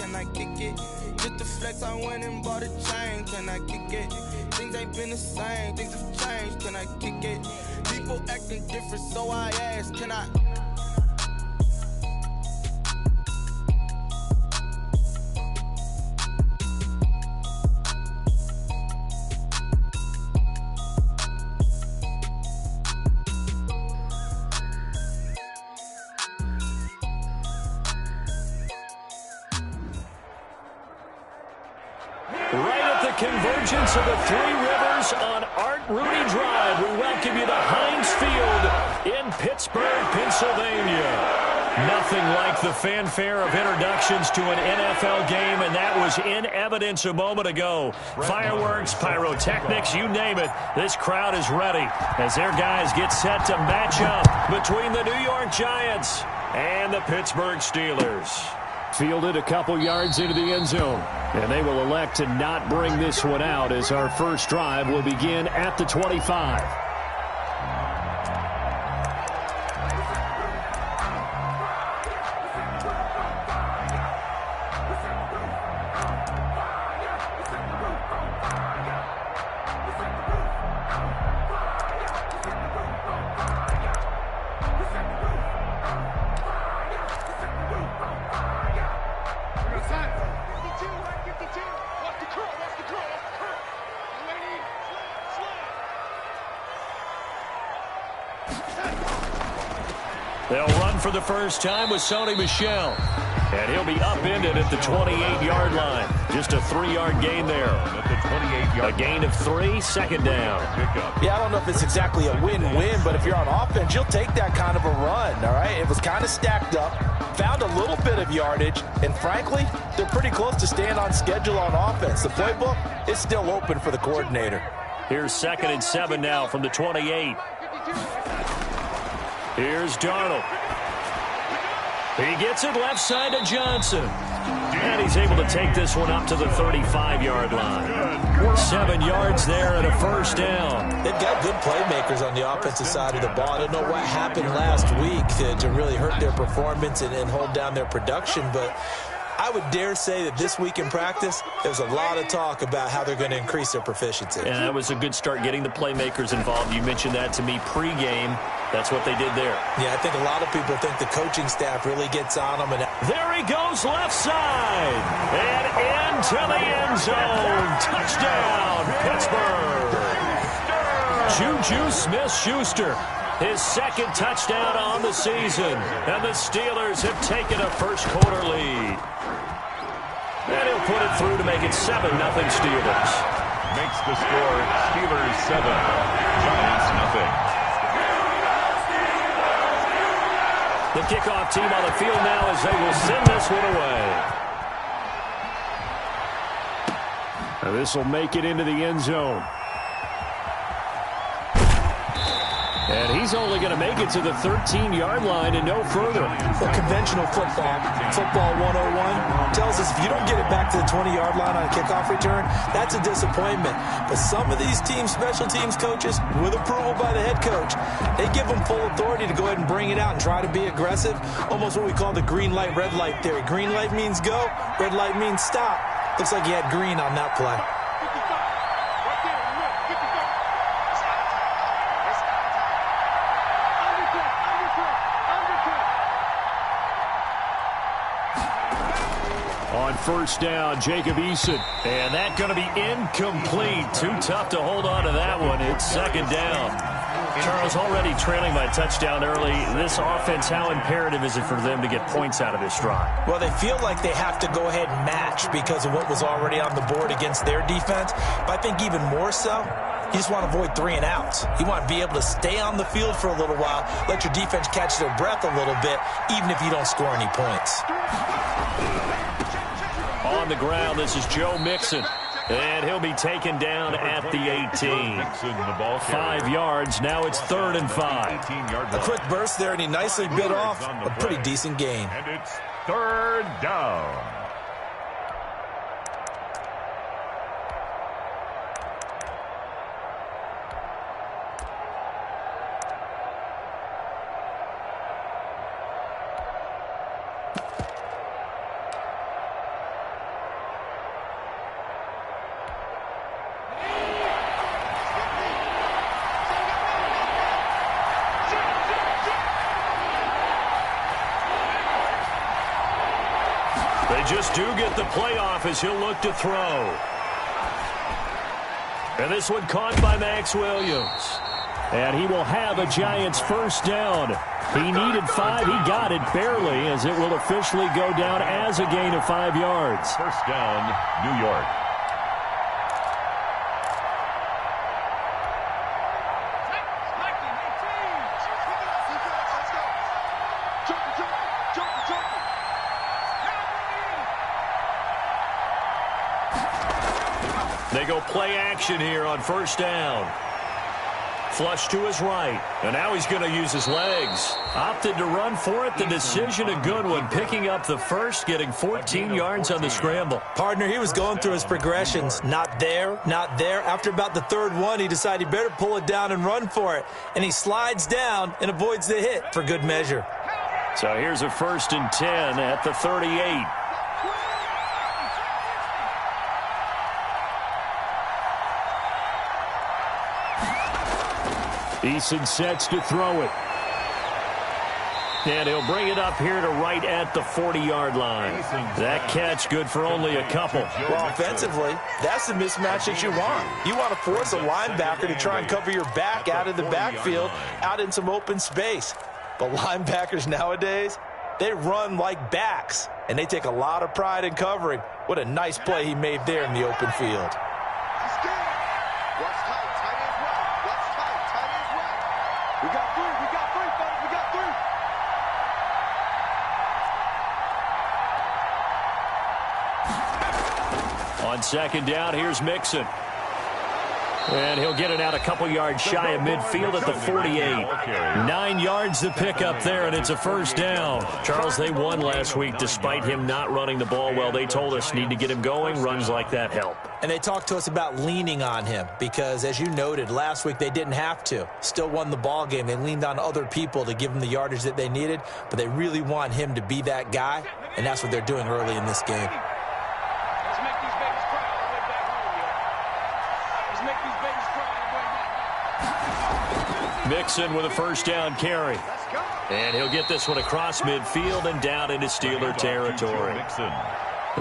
can I kick it? Just the flex, I went and bought a chain, can I kick it? Things ain't been the same, things have changed, can I kick it? People acting different, so I ask, can I? Convergence of the Three Rivers on Art Rooney Drive. We welcome you to Heinz Field in Pittsburgh, Pennsylvania. Nothing like the fanfare of introductions to an NFL game, and that was in evidence a moment ago. Fireworks, pyrotechnics, you name it. This crowd is ready as their guys get set to match up between the New York Giants and the Pittsburgh Steelers. Fielded a couple yards into the end zone, and they will elect to not bring this one out as our first drive will begin at the 25. They'll run for the first time with Sony Michel. And he'll be upended at the 28-yard line. Just a 3-yard gain there. A gain of 3, second down. Yeah, I don't know if it's exactly a win-win, but if you're on offense, you'll take that kind of a run, all right? It was kind of stacked up, found a little bit of yardage, and frankly, they're pretty close to staying on schedule on offense. The playbook is still open for the coordinator. Here's 2nd and 7 now from the 28. Here's Darnold. He gets it left side to Johnson. And he's able to take this one up to the 35-yard line. 7 yards there and a first down. They've got good playmakers on the offensive side of the ball. I don't know what happened last week to really hurt their performance and hold down their production, but I would dare say that this week in practice, there's a lot of talk about how they're going to increase their proficiency. And that was a good start getting the playmakers involved. You mentioned that to me pregame. That's what they did there. Yeah, I think a lot of people think the coaching staff really gets on them. And there he goes left side. And into the end zone. Touchdown, Pittsburgh. Juju Smith-Schuster. His second touchdown on the season. And the Steelers have taken a first-quarter lead. And he'll put it through to make it 7-0 Steelers. Makes the score Steelers 7, Giants nothing. The kickoff team on the field now as they will send this one away. Now this will make it into the end zone. And he's only going to make it to the 13-yard line and no further. Well, conventional football 101, tells us if you don't get it back to the 20-yard line on a kickoff return, that's a disappointment. But some of these teams, special teams coaches, with approval by the head coach, they give them full authority to go ahead and bring it out and try to be aggressive. Almost what we call the green light, red light theory. Green light means go, red light means stop. Looks like he had green on that play. On first down, Jacob Eason. And that's going to be incomplete. Too tough to hold on to that one. It's second down. Charles, already trailing by touchdown early. This offense, how imperative is it for them to get points out of this drive? Well, they feel like they have to go ahead and match because of what was already on the board against their defense. But I think even more so, you just want to avoid 3 and outs. You want to be able to stay on the field for a little while, let your defense catch their breath a little bit, even if you don't score any points. On the ground, this is Joe Mixon. And he'll be taken down at the 18. 5 yards. Now it's 3rd and 5. A quick burst there, and he nicely bit off a pretty decent gain. And it's 3rd down. They just do get the playoff as he'll look to throw. And this one caught by Max Williams. And he will have a Giants first down. He needed 5. He got it barely, as it will officially go down as a gain of 5 yards. First down, New York. They go play action here on first down. Flush to his right, and now he's going to use his legs. Opted to run for it. The decision a good one, picking up the first, getting 14 yards on the scramble. Partner, he was going through his progressions. Not there, not there. After about the third one, he decided he better pull it down and run for it. And he slides down and avoids the hit for good measure. So here's a 1st and 10 at the 38. Eason sets to throw it. And he'll bring it up here to right at the 40-yard line. That catch good for only a couple. Well, offensively, that's the mismatch that you want. You want to force a linebacker to try and cover your back out of the backfield, out in some open space. But linebackers nowadays, they run like backs, and they take a lot of pride in covering. What a nice play he made there in the open field. On second down, here's Mixon. And he'll get it out a couple yards shy of midfield at the 48. 9 yards to pick up there, and it's a first down. Charles, they won last week despite him not running the ball well. They told us need to get him going. Runs like that help. And they talked to us about leaning on him because, as you noted, last week they didn't have to. Still won the ball game. They leaned on other people to give them the yardage that they needed, but they really want him to be that guy, and that's what they're doing early in this game. Mixon with a first down carry. And he'll get this one across midfield and down into Steeler territory.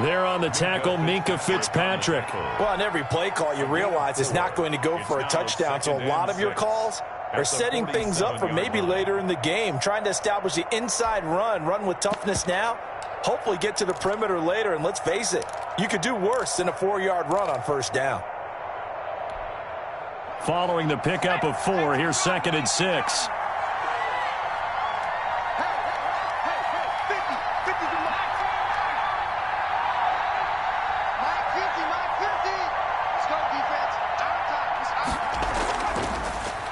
There on the tackle, Minkah Fitzpatrick. Well, on every play call, you realize it's not going to go for a touchdown, so a lot of your calls are setting things up for maybe later in the game, trying to establish the inside run with toughness now, hopefully get to the perimeter later, and let's face it, you could do worse than a 4-yard run on first down. Following the pickup of 4, here's 2nd and 6.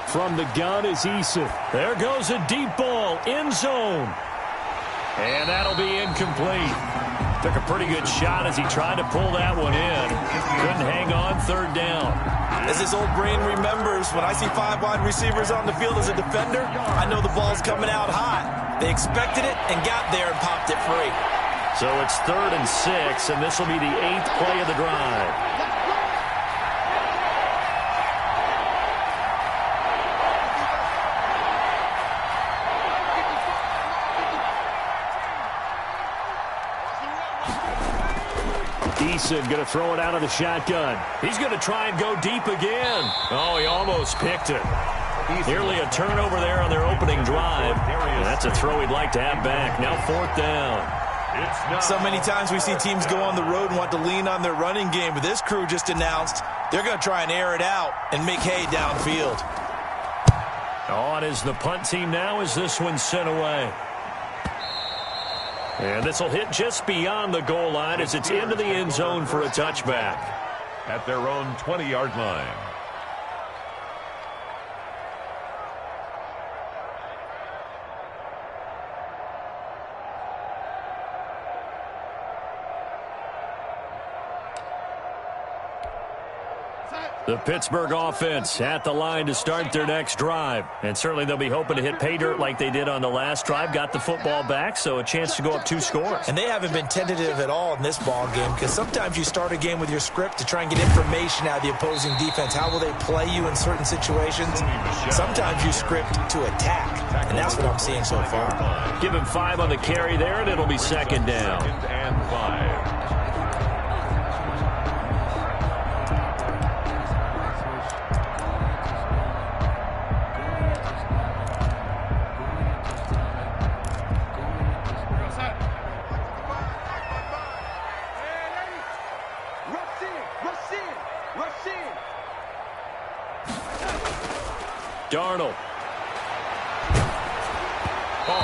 From the gun is Eason. There goes a deep ball, end zone. And that'll be incomplete. Took a pretty good shot as he tried to pull that one in. Couldn't hang on, 3rd down. As his old brain remembers, when I see 5 wide receivers on the field as a defender, I know the ball's coming out hot. They expected it and got there and popped it free. So it's 3rd and 6, and this will be the 8th play of the drive. Eason going to throw it out of the shotgun. He's going to try and go deep again. Oh, he almost picked it. Nearly a turnover there on their opening drive. And that's a throw he'd like to have back. Now 4th down. So many times we see teams go on the road and want to lean on their running game, but this crew just announced they're going to try and air it out and make hay downfield. On is the punt team now as this one's sent away. And this will hit just beyond the goal line as it's into the end zone for a touchback. At their own 20-yard line. The Pittsburgh offense at the line to start their next drive. And certainly they'll be hoping to hit pay dirt like they did on the last drive. Got the football back, so a chance to go up 2 scores. And they haven't been tentative at all in this ball game, because sometimes you start a game with your script to try and get information out of the opposing defense. How will they play you in certain situations? Sometimes you script to attack, and that's what I'm seeing so far. Give him 5 on the carry there, and it'll be second down. Second and 5. Darnold.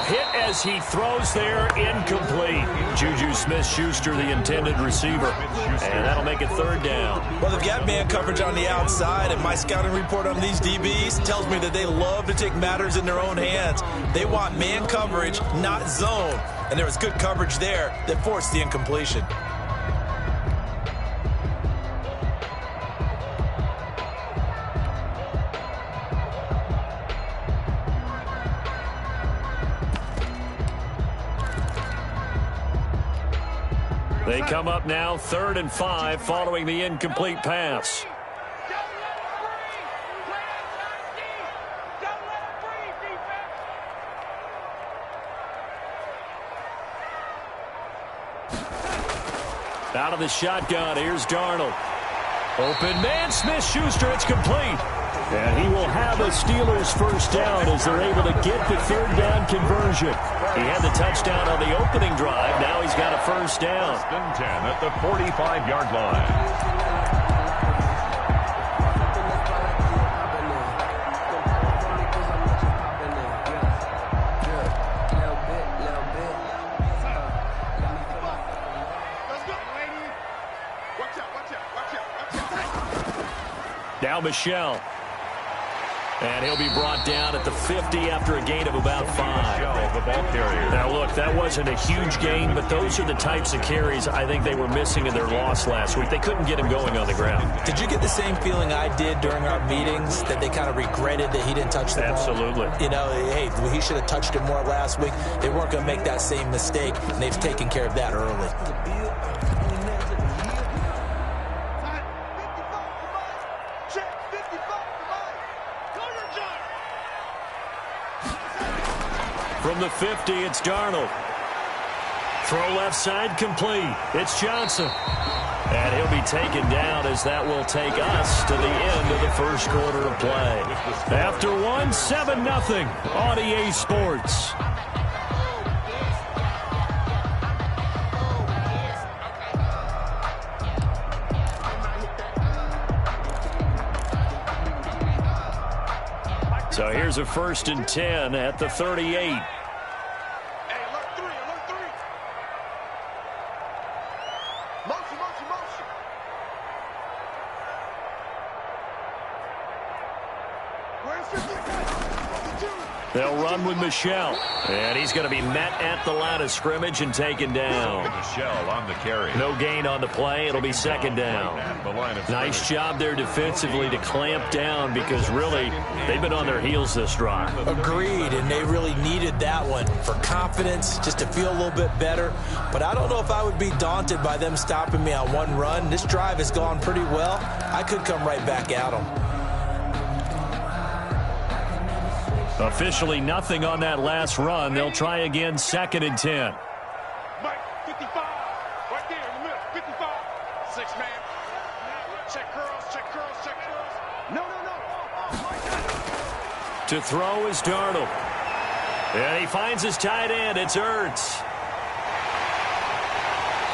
Hit as he throws there, incomplete. Juju Smith-Schuster, the intended receiver. And that'll make it third down. Well, they've got man coverage on the outside, and my scouting report on these DBs tells me that they love to take matters in their own hands. They want man coverage, not zone. And there was good coverage there that forced the incompletion. They come up now 3rd and 5 following the incomplete pass. Out of the shotgun, here's Darnold. Open man, Smith-Schuster, it's complete. And he will have a Steelers first down as they're able to get the third down conversion. He had the touchdown on the opening drive. Now he's got a first down. 10 at the 45-yard line. Now Michelle. And he'll be brought down at the 50 after a gain of about 5. The ball carrier. Now, look, that wasn't a huge gain, but those are the types of carries I think they were missing in their loss last week. They couldn't get him going on the ground. Did you get the same feeling I did during our meetings, that they kind of regretted that he didn't touch the ball? Absolutely. You know, hey, he should have touched it more last week. They weren't going to make that same mistake, and they've taken care of that early. From the 50, it's Darnold. Throw left side, complete. It's Johnson. And he'll be taken down as that will take us to the end of the first quarter of play. After 1, 7-0 on EA Sports. So here's a 1st and 10 at the 38. They'll run with Michelle. And he's going to be met at the line of scrimmage and taken down. Michelle on the carry. No gain on the play. It'll be second down. Nice job there defensively to clamp down, because really they've been on their heels this drive. Agreed, and they really needed that one for confidence, just to feel a little bit better. But I don't know if I would be daunted by them stopping me on one run. This drive has gone pretty well. I could come right back at them. Officially nothing on that last run. They'll try again, 2nd and 10. Mike, 55, right there in the middle, 55. 6 man. Check curls. No. To throw is Darnold. And he finds his tight end. It's Ertz.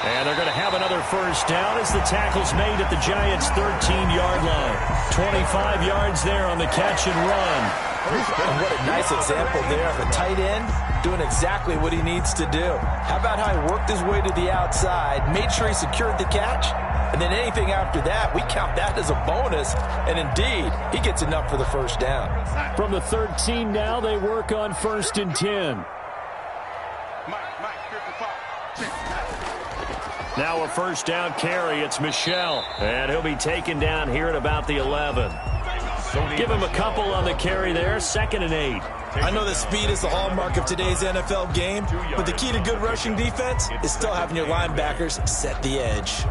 And they're going to have another first down as the tackle's made at the Giants' 13-yard line. 25 yards there on the catch and run. And what a nice example there of a tight end doing exactly what he needs to do. How about how he worked his way to the outside, made sure he secured the catch, and then anything after that, we count that as a bonus. And indeed, he gets enough for the first down. From the 13 now, they work on 1st and 10. Mike, 55. Check. Now a first down carry. It's Michel. And he'll be taken down here at about the 11. Give him a couple on the carry there. 2nd and 8. I know that speed is the hallmark of today's NFL game, but the key to good rushing defense is still having your linebackers set the edge.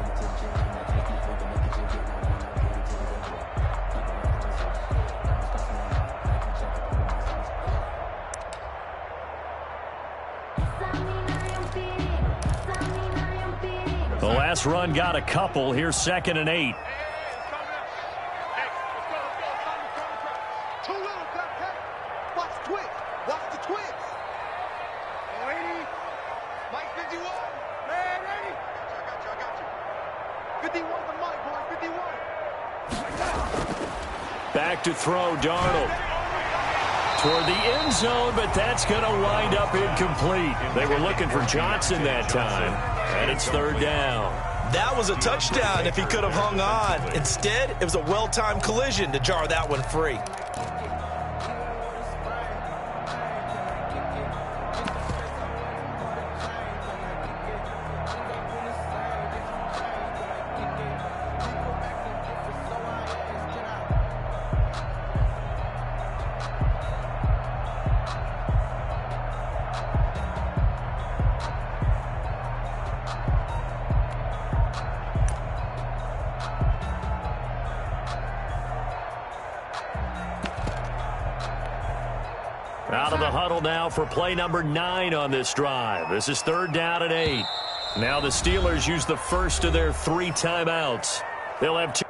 The last run got a couple. Here's 2nd and 8. Back to throw, Darnold. Toward the end zone, but that's going to wind up incomplete. They were looking for Johnson that time, and it's 3rd down. That was a touchdown if he could have hung on. Instead, it was a well-timed collision to jar that one free. Out of the huddle now for play number 9 on this drive. This is 3rd down and 8. Now the Steelers use the first of their 3 timeouts. They'll have 2.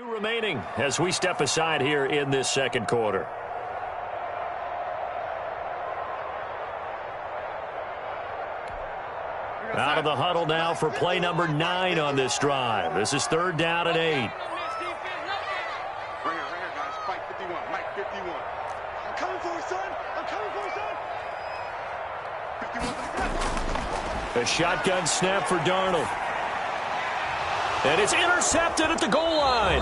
Remaining as we step aside here in this second quarter. Out of the huddle now for play number 9 on this drive. This is 3rd down and 8. Right here, guys. Fight 51. Mike 51. I'm coming for you, son. I'm coming for you, son. 51. A shotgun snap for Darnold. And it's intercepted at the goal line.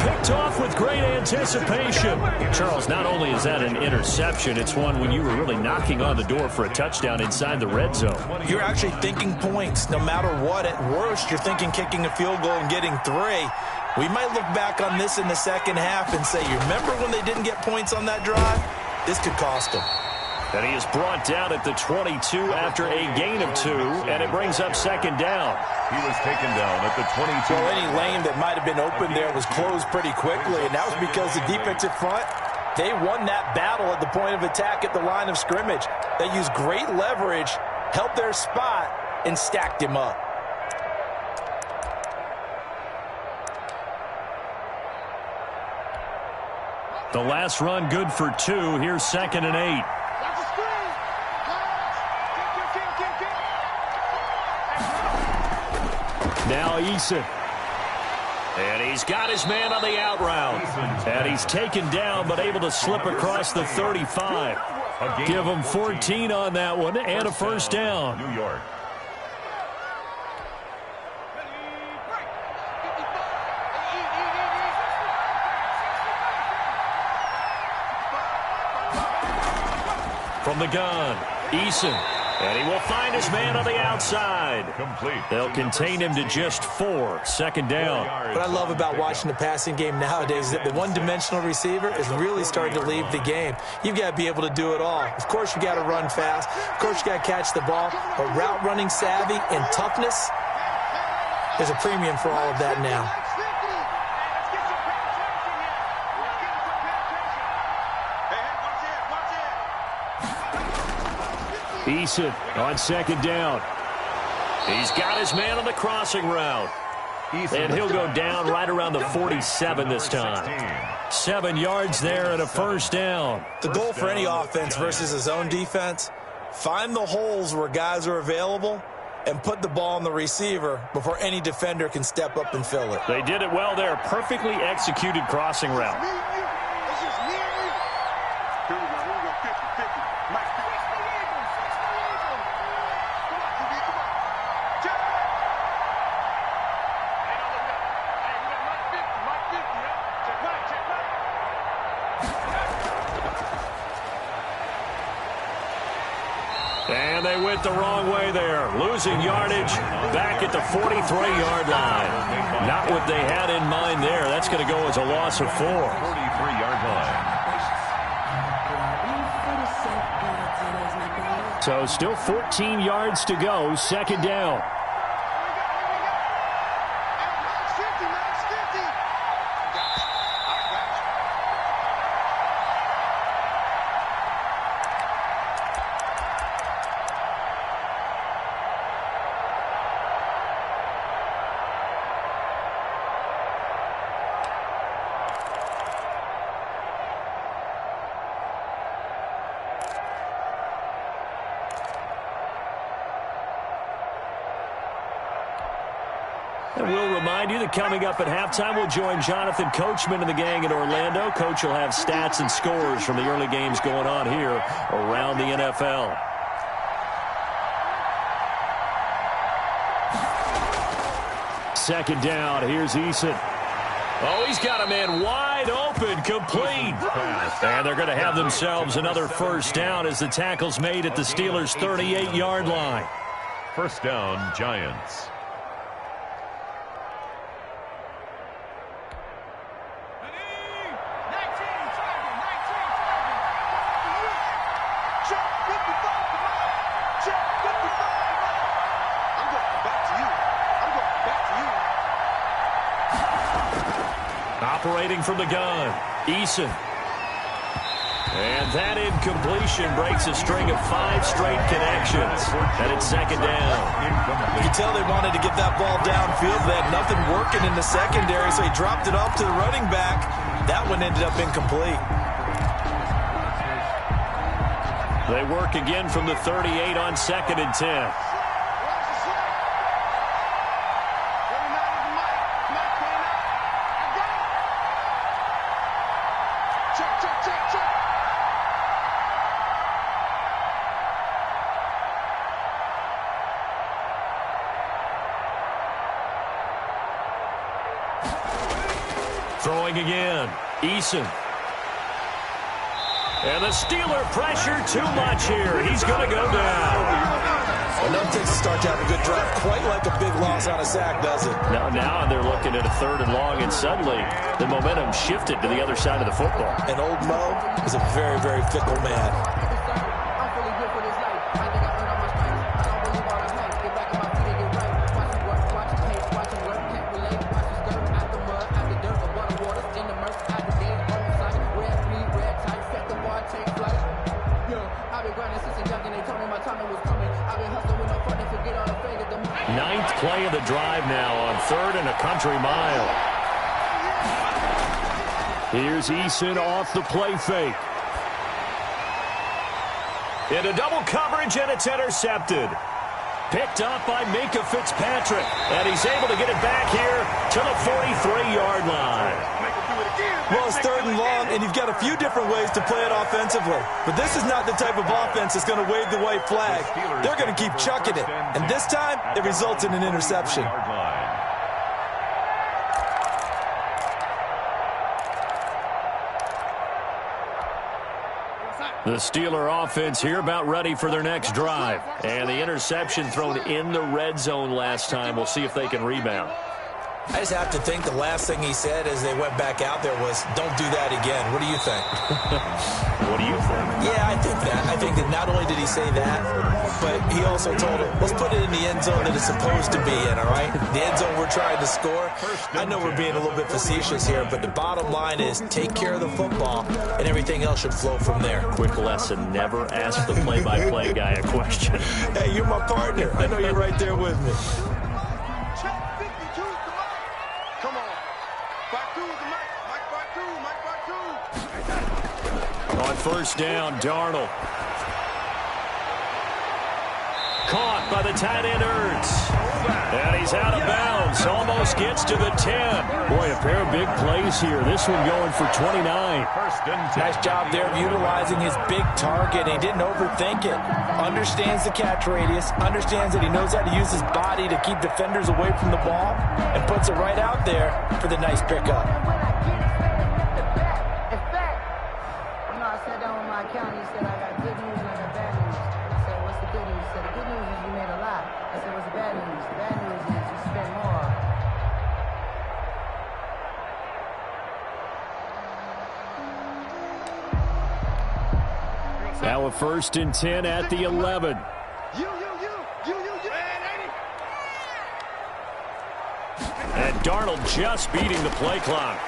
Picked off with great anticipation. Charles, not only is that an interception, it's one when you were really knocking on the door for a touchdown inside the red zone. You're actually thinking points. No matter what, at worst, you're thinking kicking a field goal and getting 3. We might look back on this in the second half and say, you remember when they didn't get points on that drive? This could cost them. And he is brought down at the 22 after a gain of 2, and it brings up 2nd down. He was taken down at the 22. Well, any lane that might have been open there was closed pretty quickly, and that was because the defensive front, they won that battle at the point of attack at the line of scrimmage. They used great leverage, held their spot, and stacked him up. The last run good for 2. Here's 2nd and 8. Now Eason. And he's got his man on the out route. And he's taken down but able to slip across the 35. Give him 14 on that one and a first down. New York. From the gun, Eason. And he will find his man on the outside. Complete. They'll contain him to just 4. 2nd down. What I love about watching the passing game nowadays is that the one-dimensional receiver is really starting to leave the game. You've got to be able to do it all. Of course, you got to run fast. Of course, you got to catch the ball. But route running savvy and toughness, there's a premium for all of that now. Eason on 2nd down. He's got his man on the crossing route. And he'll go down right around the 47 this time. 7 yards there and a first down. The goal for any offense versus his own defense, find the holes where guys are available and put the ball on the receiver before any defender can step up and fill it. They did it well there. Perfectly executed crossing route. And they went the wrong way there. Losing yardage back at the 43-yard line. Not what they had in mind there. That's going to go as a loss of 4. 43-yard line. So still 14 yards to go. 2nd down. And we'll remind you that coming up at halftime, we'll join Jonathan Coachman and the gang in Orlando. Coach will have stats and scores from the early games going on here around the NFL. Second down, here's Eason. Oh, he's got a man wide open, complete. And they're going to have themselves another first down as the tackle's made at the Steelers' 38-yard line. First down, Giants. Operating from the gun, Eason. And that incompletion breaks a string of 5 straight connections. And it's second down. You can tell they wanted to get that ball downfield. They had nothing working in the secondary, so he dropped it off to the running back. That one ended up incomplete. They work again from the 38 on 2nd and 10. Throwing again, Eason. And the Steeler pressure too much here. He's going to go down. Enough takes to start to have a good drive. Quite like a big loss on a sack, does it? Now they're looking at a 3rd and long, and suddenly the momentum shifted to the other side of the football. And old Mo is a very, very fickle man. Ninth play of the drive now on 3rd and a country mile. Here's Eason off the play fake. Into double coverage, and it's intercepted. Picked up by Minka Fitzpatrick. And he's able to get it back here to the 43-yard line. Well, it's 3rd and long, and you've got a few different ways to play it offensively. But this is not the type of offense that's going to wave the white flag. They're going to keep chucking it. And this time, it results in an interception. The Steeler offense here about ready for their next drive. And the interception thrown in the red zone last time. We'll see if they can rebound. I just have to think the last thing he said as they went back out there was, don't do that again. What do you think? What do you think? Yeah, I think that. I think that not only did he say that, but he also told him, let's put it in the end zone that it's supposed to be in, all right? The end zone we're trying to score. I know we're being a little bit facetious here, but the bottom line is take care of the football, and everything else should flow from there. Quick lesson, never ask the play-by-play guy a question. Hey, you're my partner. I know you're right there with me. On 1st down, Darnold. Caught by the tight end, Ertz. And he's out of bounds. Almost gets to the 10. Boy, a pair of big plays here. This one going for 29. Nice job there of utilizing his big target. He didn't overthink it. Understands the catch radius. Understands that he knows how to use his body to keep defenders away from the ball. And puts it right out there for the nice pickup. He said, I got good news and I got bad news. I said, what's the good news? He said, the good news is you made a lot. I said, what's the bad news? The bad news is you spent more. Now a 1st and 10 at the 11. And Darnold just beating the play clock.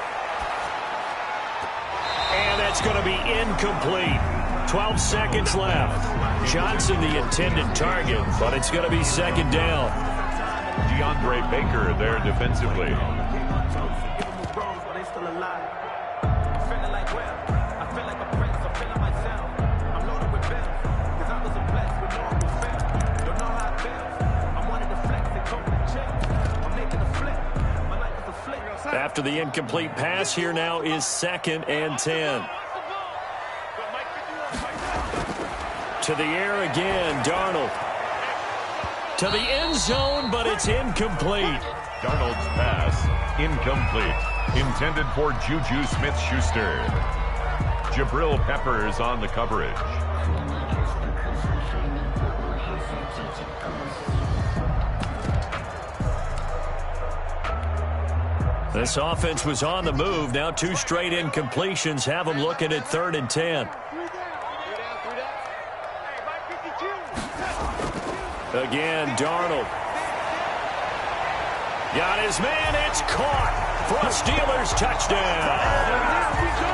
And that's going to be incomplete. 12 seconds left. Johnson the intended target, but it's going to be 2nd down. DeAndre Baker there defensively. After the incomplete pass, here now is 2nd and 10. To the air again, Darnold. To the end zone, but it's incomplete. Darnold's pass, incomplete. Intended for Juju Smith-Schuster. Jabril Peppers on the coverage. This offense was on the move. Now 2 straight incompletions have them looking at 3rd and 10. Again, Darnold. Got his man. It's caught for a Steelers touchdown.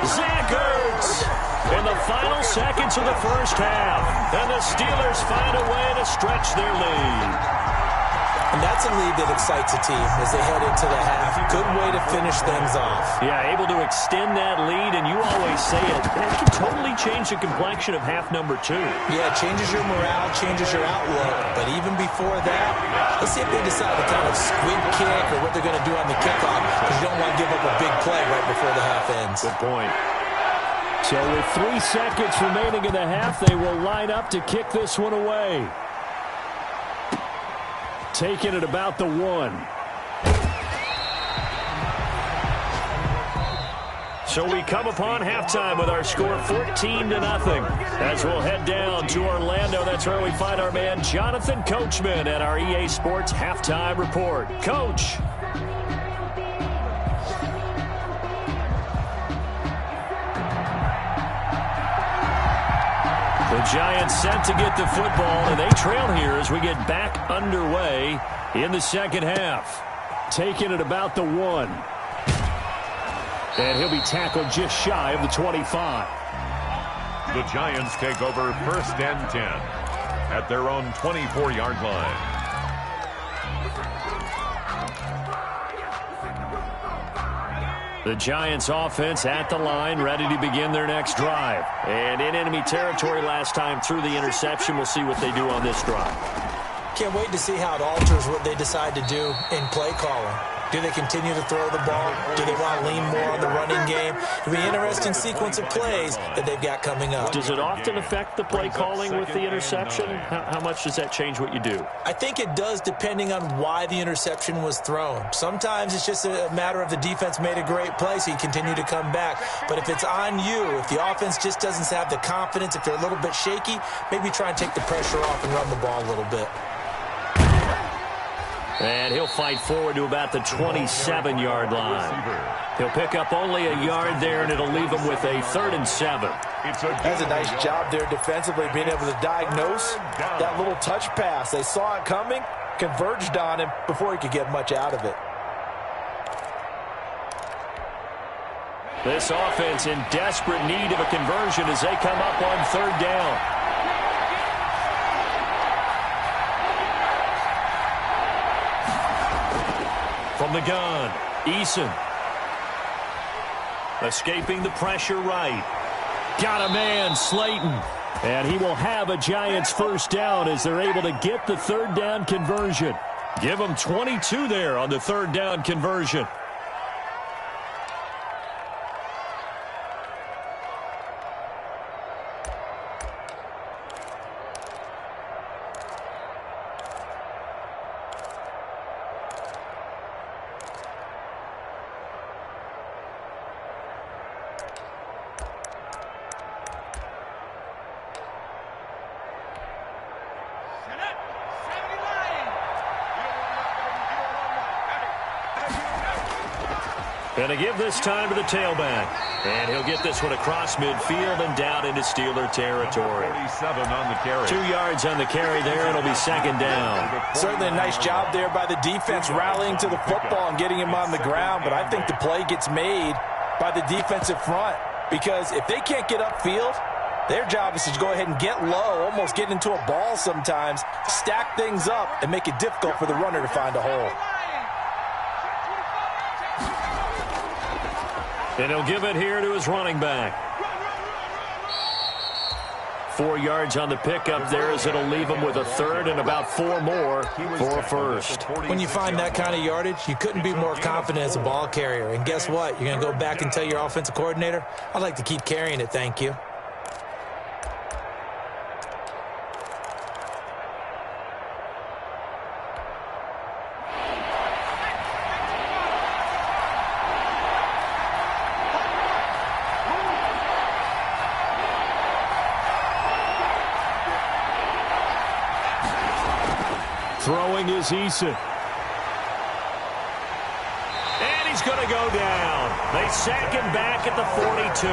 Zach Ertz in the final seconds of the first half. And the Steelers find a way to stretch their lead. And that's a lead that excites a team as they head into the half. Good way to finish things off. Yeah, able to extend that lead, and you always say it. That can totally change the complexion of half number 2. Yeah, it changes your morale, changes your outlook. But even before that, let's see if they decide to kind of squib kick or what they're going to do on the kickoff, because you don't want to give up a big play right before the half ends. Good point. So with 3 seconds remaining in the half, they will line up to kick this one away. Taking it about the 1. So we come upon halftime with our score 14-0. As we'll head down to Orlando, that's where we find our man Jonathan Coachman at our EA Sports Halftime Report. Coach. The Giants set to get the football, and they trail here as we get back underway in the second half. Taking it about the 1. And he'll be tackled just shy of the 25. The Giants take over 1st and 10 at their own 24-yard line. The Giants offense at the line, ready to begin their next drive. And in enemy territory last time through the interception. We'll see what they do on this drive. Can't wait to see how it alters what they decide to do in play calling. Do they continue to throw the ball? Do they want to lean more on the running game? It'll be an interesting sequence of plays that they've got coming up. Does it often affect the play calling with the interception? How much does that change what you do? I think it does, depending on why the interception was thrown. Sometimes it's just a matter of the defense made a great play, so you continue to come back. But if it's on you, if the offense just doesn't have the confidence, if they're a little bit shaky, maybe try and take the pressure off and run the ball a little bit. And he'll fight forward to about the 27-yard line. He'll pick up only a yard there, and it'll leave him with a 3rd and 7. That's a nice job there defensively, being able to diagnose that little touch pass. They saw it coming, converged on him before he could get much out of it. This offense in desperate need of a conversion as they come up on 3rd down. From the gun, Eason. Escaping the pressure right. Got a man, Slayton. And he will have a Giants 1st down as they're able to get the 3rd down conversion. Give them 22 there on the 3rd down conversion. And to give this time to the tailback. And he'll get this one across midfield and down into Steeler territory. 47 on the carry. 2 yards on the carry there. It'll be 2nd down. Certainly a nice job there by the defense rallying to the football and getting him on the ground. But I think the play gets made by the defensive front. Because if they can't get upfield, their job is to go ahead and get low, almost get into a ball sometimes, stack things up, and make it difficult for the runner to find a hole. And he'll give it here to his running back. 4 yards on the pickup there as it'll leave him with a 3rd and about 4 more for a 1st. When you find that kind of yardage, you couldn't be more confident as a ball carrier. And guess what? You're going to go back and tell your offensive coordinator, I'd like to keep carrying it, thank you. Throwing is Eason. And he's going to go down. They sack him back at the 42.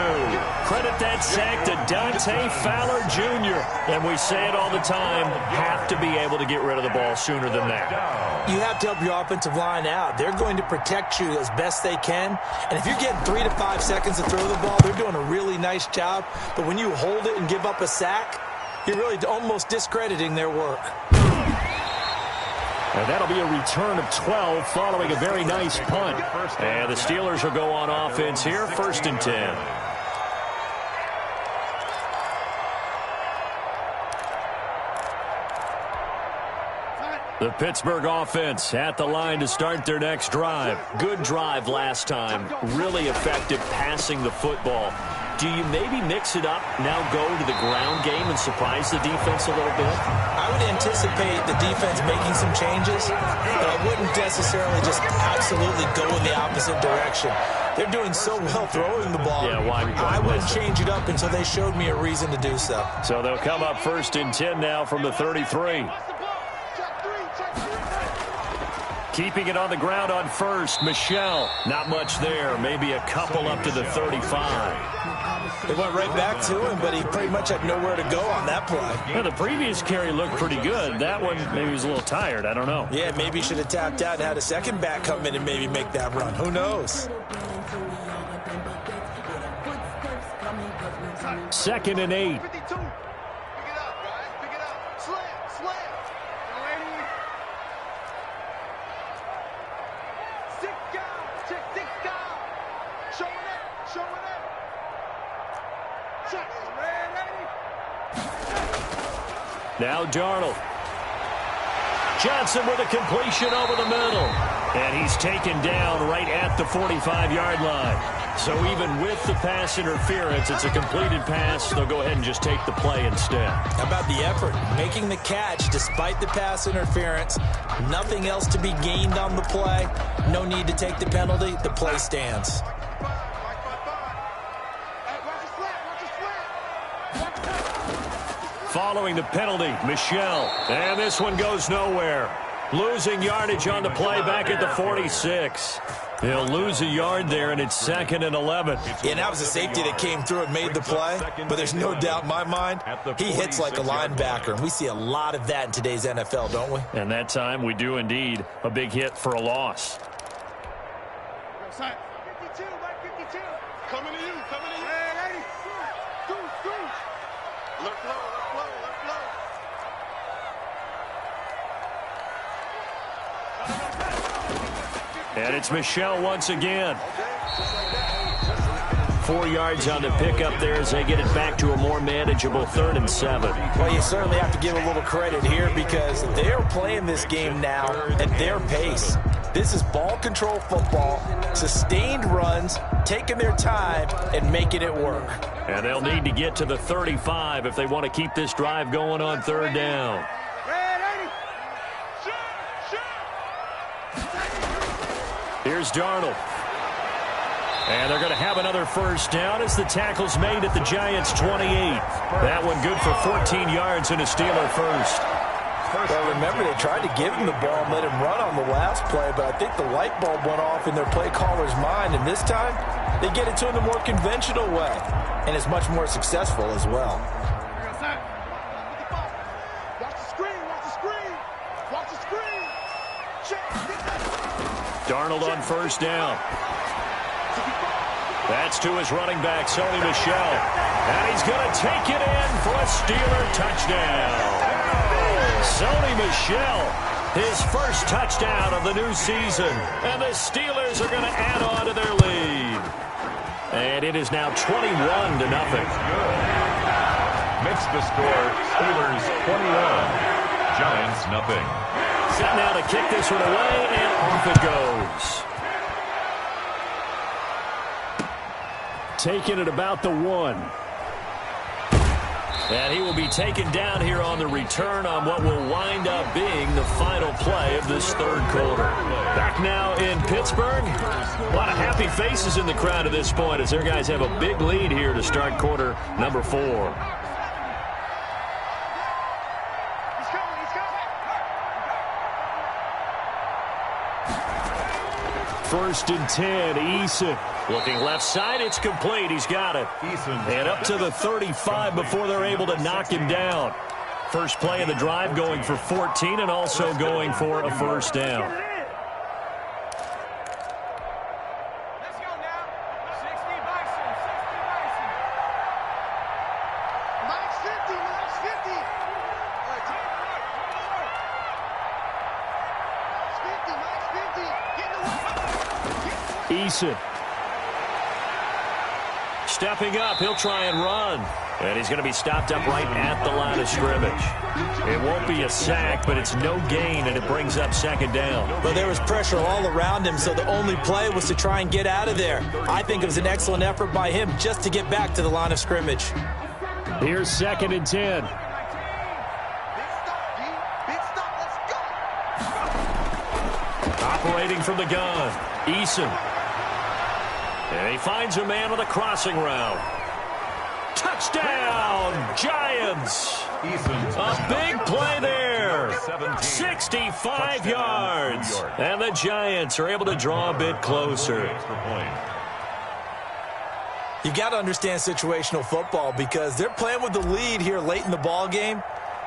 Credit that sack to Dante Fowler Jr. And we say it all the time, have to be able to get rid of the ball sooner than that. You have to help your offensive line out. They're going to protect you as best they can. And if you're getting 3 to 5 seconds to throw the ball, they're doing a really nice job. But when you hold it and give up a sack, you're really almost discrediting their work. And that'll be a return of 12 following a very nice punt. And the Steelers will go on offense here, 1st and 10. The Pittsburgh offense at the line to start their next drive. Good drive last time. Really effective passing the football. Do you maybe mix it up, now go to the ground game and surprise the defense a little bit? I would anticipate the defense making some changes, but I wouldn't necessarily just absolutely go in the opposite direction. They're doing so well throwing the ball. Yeah, why I wouldn't change it up until they showed me a reason to do so. So they'll come up 1st and 10 now from the 33. Keeping it on the ground on 1st, Michelle. Not much there. Maybe a couple up to the 35. They went right back to him, but he pretty much had nowhere to go on that play. Yeah, the previous carry looked pretty good. That one, maybe he was a little tired. I don't know. Yeah, maybe he should have tapped out and had a second back come in and maybe make that run. Who knows? 2nd and 8. Now Darnold. Johnson with a completion over the middle. And he's taken down right at the 45-yard line. So even with the pass interference, it's a completed pass. They'll go ahead and just take the play instead. How about the effort? Making the catch despite the pass interference. Nothing else to be gained on the play. No need to take the penalty. The play stands. Following the penalty, Michelle. And this one goes nowhere. Losing yardage on the play back at the 46. They'll lose a yard there, and it's 2nd and 11. Yeah, that was a safety that came through and made the play. But there's no doubt in my mind, he hits like a linebacker. And we see a lot of that in today's NFL, don't we? And that time, we do indeed. A big hit for a loss. 52, Mike 52. Coming to you, coming to you. Hey, 80. Look low, look low, look low. And it's Michelle once again. 4 yards on the pickup there as they get it back to a more manageable 3rd and 7. Well, you certainly have to give a little credit here because they're playing this game now at their pace. This is ball control football, sustained runs, taking their time, and making it work. And they'll need to get to the 35 if they want to keep this drive going on 3rd down. Here's Darnold. And they're going to have another 1st down as the tackle's made at the Giants' 28. That one good for 14 yards and a Steeler first. Well, remember, they tried to give him the ball and let him run on the last play, but I think the light bulb went off in their play caller's mind, and this time they get it to him the more conventional way, and it's much more successful as well. Watch the screen, watch the screen, watch the screen. Darnold on 1st down. That's to his running back, Sony Michel. And he's going to take it in for a Steeler touchdown. Sony Michel, his first touchdown of the new season. And the Steelers are going to add on to their lead. And it is now 21-0. Makes the score Steelers 21, Giants nothing. Set now to kick this one away, and off it goes. Taking it about the 1. And he will be taken down here on the return on what will wind up being the final play of this 3rd quarter. Back now in Pittsburgh. A lot of happy faces in the crowd at this point as their guys have a big lead here to start quarter number 4. 1st and 10. Eason looking left side. It's complete. He's got it. And up to the 35 before they're able to knock him down. First play of the drive going for 14 and also going for a first down. Eason. Stepping up, he'll try and run. And he's going to be stopped up right at the line of scrimmage. It won't be a sack, but it's no gain, and it brings up 2nd down. Well, there was pressure all around him, so the only play was to try and get out of there. I think it was an excellent effort by him just to get back to the line of scrimmage. Here's 2nd and 10. Operating from the gun, Eason. And he finds a man with a crossing route. Touchdown, Giants. A big play there. 65 yards. And the Giants are able to draw a bit closer. You've got to understand situational football because they're playing with the lead here late in the ball game.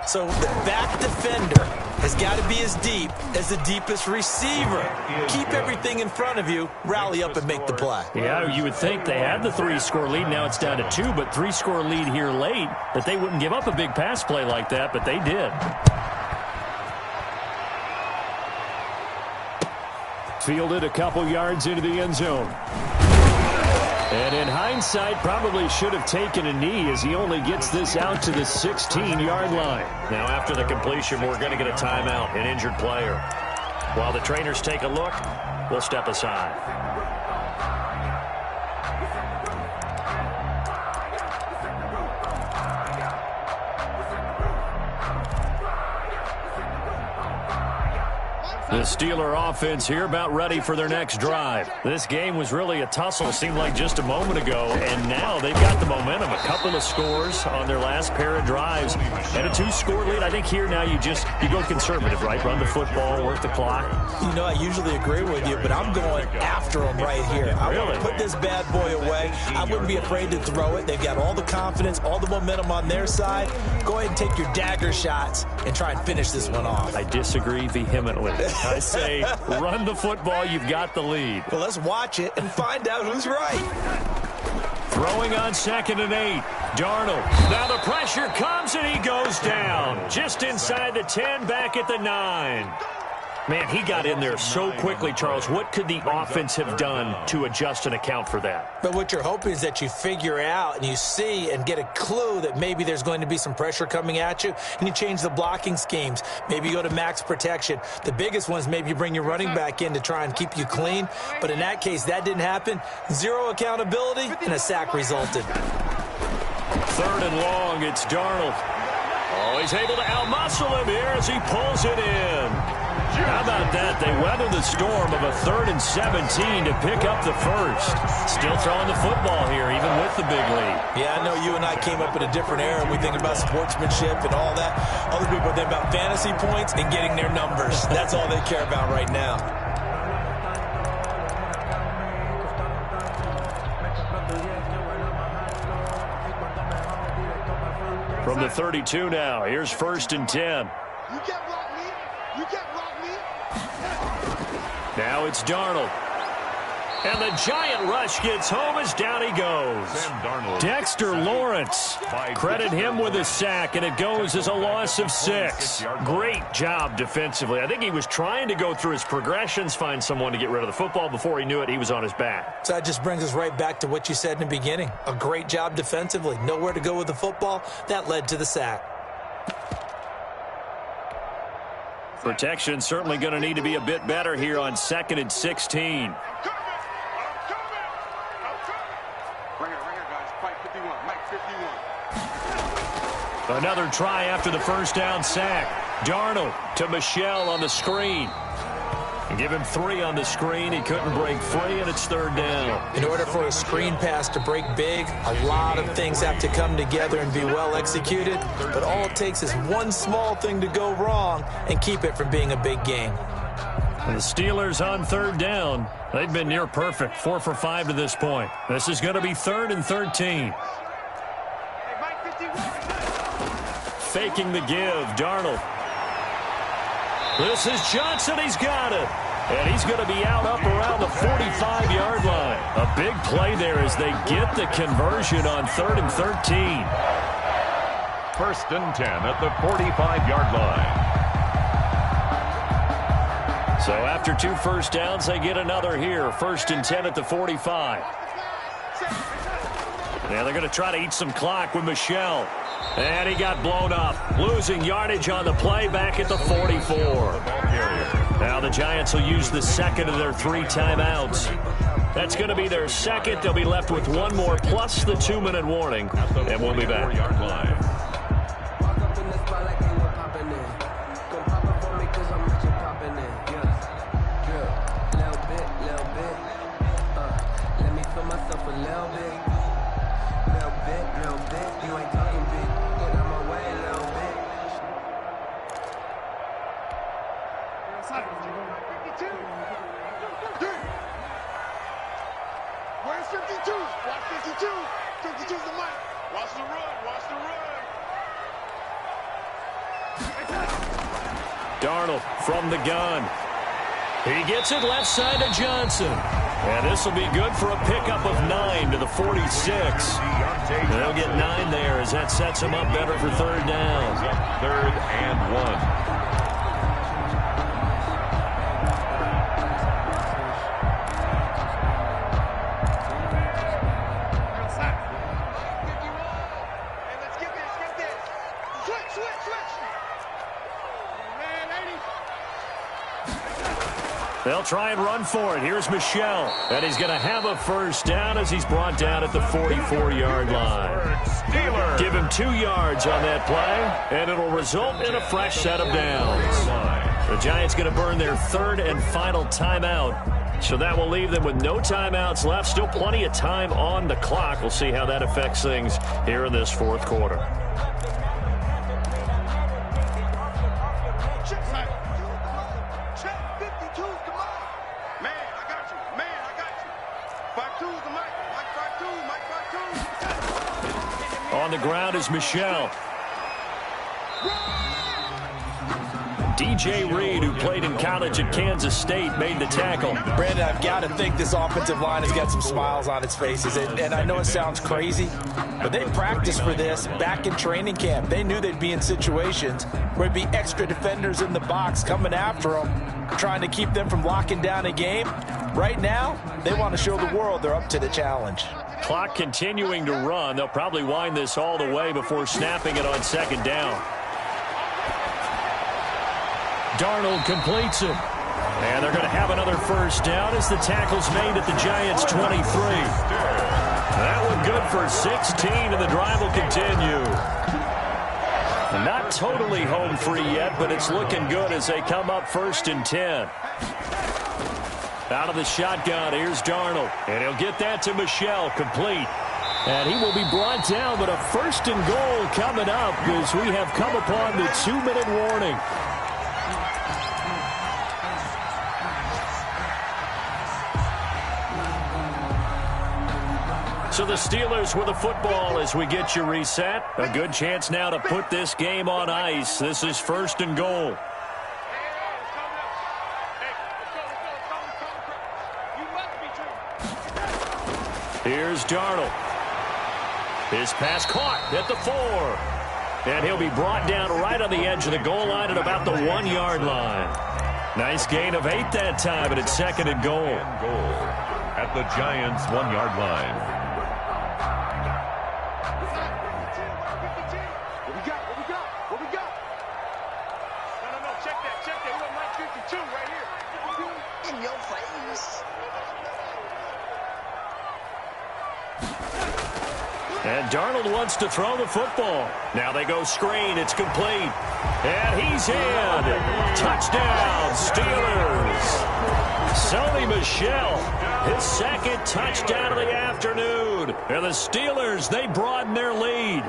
So the back defender has got to be as deep as the deepest receiver. Keep everything in front of you, rally up and make the play. Yeah, you would think they had the 3-score lead. Now it's down to 2, but 3-score lead here late, that they wouldn't give up a big pass play like that, but they did. Fielded a couple yards into the end zone. And in hindsight, probably should have taken a knee as he only gets this out to the 16-yard line. Now after the completion, we're going to get a timeout, an injured player. While the trainers take a look, we'll step aside. The Steeler offense here about ready for their next drive. This game was really a tussle, it seemed like just a moment ago, and now they've got the momentum. A couple of scores on their last pair of drives and a 2-score lead. I think here now you go conservative, right? Run the football, work the clock. You know, I usually agree with you, but I'm going after them right here. I want to put this bad boy away. I wouldn't be afraid to throw it. They've got all the confidence, all the momentum on their side. Go ahead and take your dagger shots and try and finish this one off. I disagree vehemently. I say run the football. You've got the lead. Well, let's watch it and find out who's right. Throwing on 2nd and 8. Darnold. Now the pressure comes and he goes down. Just inside the 10, back at the 9. Man, he got in there so quickly, Charles. What could the offense have done to adjust and account for that? But what you're hoping is that you figure out and you see and get a clue that maybe there's going to be some pressure coming at you, and you change the blocking schemes. Maybe you go to max protection. The biggest one is maybe you bring your running back in to try and keep you clean. But in that case, that didn't happen. Zero accountability, and a sack resulted. 3rd and long, it's Darnold. Oh, he's able to outmuscle him here as he pulls it in. How about that? They weather the storm of a 3rd and 17 to pick up the first. Still throwing the football here, even with the big lead. Yeah, I know you and I came up in a different era. We think about sportsmanship and all that. Other people think about fantasy points and getting their numbers. That's all they care about right now. From the 32 now, here's 1st and 10. You can't block me. You can't block me. Now it's Darnold. And the giant rush gets home as down he goes. Dexter Lawrence. Credit him with a sack, and it goes as a loss of 6. Great job defensively. I think he was trying to go through his progressions, find someone to get rid of the football. Before he knew it, he was on his back. So that just brings us right back to what you said in the beginning. A great job defensively. Nowhere to go with the football. That led to the sack. Protection certainly going to need to be a bit better here on 2nd and 16. Another try after the first down sack. Darnold to Michel on the screen. And give him 3 on the screen. He couldn't break free, and it's 3rd down. In order for a screen pass to break big, a lot of things have to come together and be well executed. But all it takes is one small thing to go wrong and keep it from being a big game. The Steelers on third down. They've been near perfect, 4 for 5 to this point. This is going to be 3rd and 13. Faking the give, Darnold. This is Johnson. He's got it. And he's going to be out up around the 45-yard line. A big play there as they get the conversion on 3rd and 13. 1st and 10 at the 45-yard line. So after 2 first downs, they get another here. 1st and 10 at the 45. Yeah, they're going to try to eat some clock with Michel. And he got blown up. Losing yardage on the play back at the 44. Now the Giants will use the second of their 3 timeouts. That's going to be their second. They'll be left with 1 more plus the 2-minute warning. And we'll be back. Where's 52? Watch 52. 52's the mic. Watch the run. Watch the run. Darnold from the gun. He gets it left side to Johnson. And this will be good for a pickup of 9 to the 46. They'll get 9 there as that sets him up better for 3rd down. 3rd and 1. They'll try and run for it. Here's Michel. And he's going to have a first down as he's brought down at the 44-yard line. Give him 2 yards on that play, and it'll result in a fresh set of downs. The Giants going to burn their 3rd and final timeout. So that will leave them with no timeouts left. Still plenty of time on the clock. We'll see how that affects things here in this 4th quarter. On the ground is Michel. DJ Reed, who played in college at Kansas State, made the tackle. Brandon, I've got to think this offensive line has got some smiles on its faces. And I know it sounds crazy, but they practiced for this back in training camp. They knew they'd be in situations where there'd be extra defenders in the box coming after them, trying to keep them from locking down a game. Right now, they want to show the world they're up to the challenge. Clock continuing to run. They'll probably wind this all the way before snapping it on 2nd down. Darnold completes it. And they're going to have another first down as the tackle's made at the Giants' 23. That one good for 16, and the drive will continue. Not totally home free yet, but it's looking good as they come up 1st and 10. Out of the shotgun, here's Darnold. And he'll get that to Michel, complete. And he will be brought down, but a 1st and goal coming up as we have come upon the 2-minute warning. So the Steelers with the football as we get you reset. A good chance now to put this game on ice. This is 1st and goal. Here's Darnold. His pass caught at the 4. And he'll be brought down right on the edge of the goal line at about the 1-yard line. Nice gain of 8 that time, but it's 2nd and goal. At the Giants' 1-yard line. What we got? No, check that. We want Mike 52 right here. In your face. And Darnold wants to throw the football. Now they go screen. It's complete. And he's in. Touchdown, Steelers. Sony Michel, his 2nd touchdown of the afternoon. And the Steelers, they broaden their lead.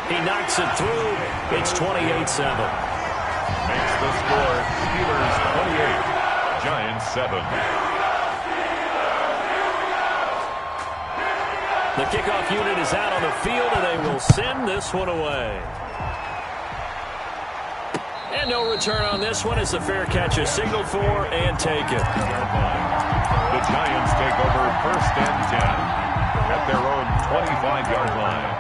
He knocks it through. It's 28-7. Makes the score Steelers 28, Giants 7. The kickoff unit is out on the field, and they will send this one away. And no return on this one as the fair catch is signaled for and taken. The Giants take over 1st and 10 at their own 25-yard line.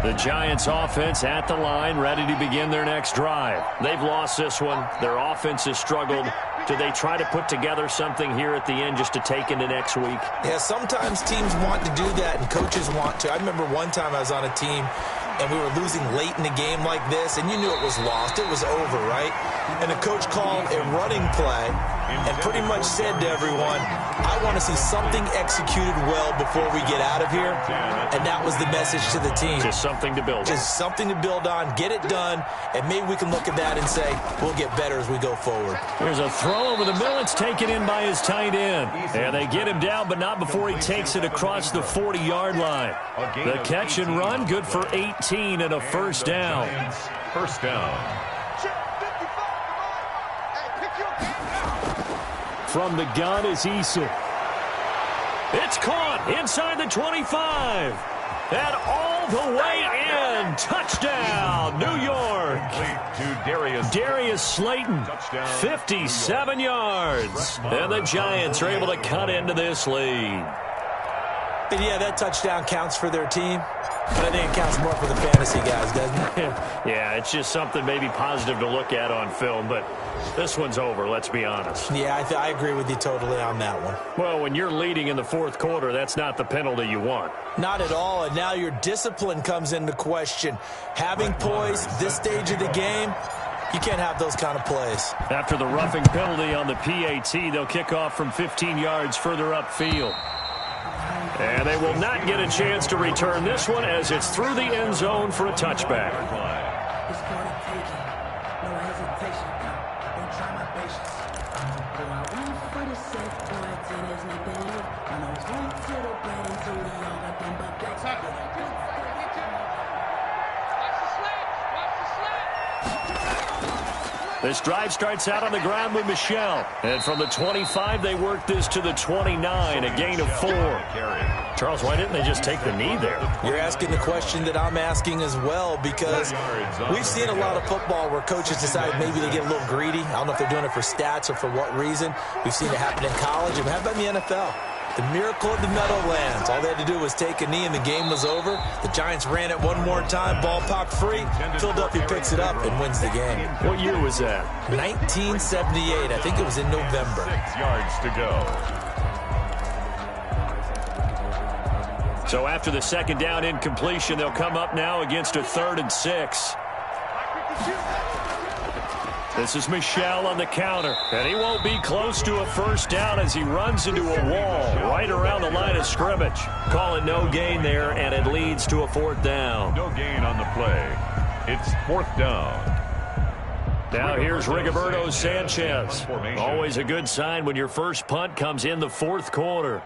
The Giants offense at the line, ready to begin their next drive. They've lost this one. Their offense has struggled. Do they try to put together something here at the end just to take into next week? Yeah, sometimes teams want to do that and coaches want to. I remember one time I was on a team and we were losing late in a game like this, and you knew it was lost. It was over, right? And the coach called a running play and pretty much said to everyone, I want to see something executed well before we get out of here. And that was the message to the team. Just something to build on. Just something to build on, get it done, and maybe we can look at that and say, we'll get better as we go forward. Here's a throw over the middle. It's taken in by his tight end. And they get him down, but not before he takes it across the 40-yard line. The catch and run, good for 18 and a first down. First down. From the gun is Issa. It's caught inside the 25. And all the way in. Touchdown, New York. To Darius Slayton, 57 yards. And the Giants are able to cut into this lead. And yeah, that touchdown counts for their team. But I think it counts more for the fantasy guys, doesn't it? Yeah, it's just something maybe positive to look at on film, but this one's over, let's be honest. Yeah, I agree with you totally on that one. Well, when you're leading in the fourth quarter, that's not the penalty you want. Not at all, and now your discipline comes into question. Having poise this stage of the game, you can't have those kind of plays. After the roughing penalty on the PAT, they'll kick off from 15 yards further upfield. And they will not get a chance to return this one as it's through the end zone for a touchback. This drive starts out on the ground with Michel. And from the 25, they work this to the 29, a gain of 4. Charles, why didn't they just take the knee there? You're asking the question that I'm asking as well, because we've seen a lot of football where coaches decide maybe they get a little greedy. I don't know if they're doing it for stats or for what reason. We've seen it happen in college. And how about in the NFL? The miracle of the Meadowlands. All they had to do was take a knee and the game was over. The Giants ran it one more time. Ball popped free. Philadelphia picks it up and wins the game. What year was that? 1978. I think it was in November. 6 yards to go. So after the second down incompletion, they'll come up now against a 3rd and 6. This is Michel on the counter, and he won't be close to a first down as he runs into a wall right around the line of scrimmage. Call it no gain there, and it leads to a 4th down. No gain on the play. It's 4th down. Now here's Rigoberto Sanchez. Always a good sign when your first punt comes in the 4th quarter.